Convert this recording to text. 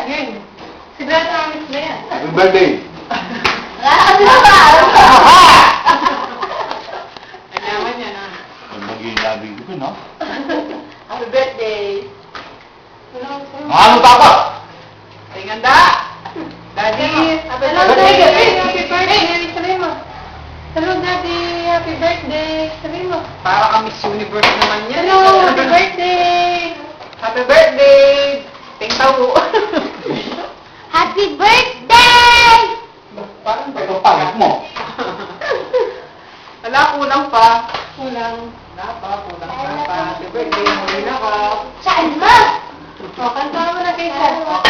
Yun. Si Brad Amis na yan. Happy birthday! Ano ba? Ang yaman niya na. Ang maging labing ko, no? Happy birthday. Ano tapas? Tinganda! Daddy, happy Hello, birthday! Daddy! Happy birthday! Sabihin mo. Hello, Daddy! Happy birthday! Sabihin mo. Para ka Miss Universe naman yan. Hello! Happy birthday! Happy birthday! Tingtaw! Happy birthday! Parang Ito pangit mo. Wala, kulang pa. Kulang. Wala pa, kulang pa. Happy birthday, muli na ka. Saan ba? O, kanta mo na kay Sal.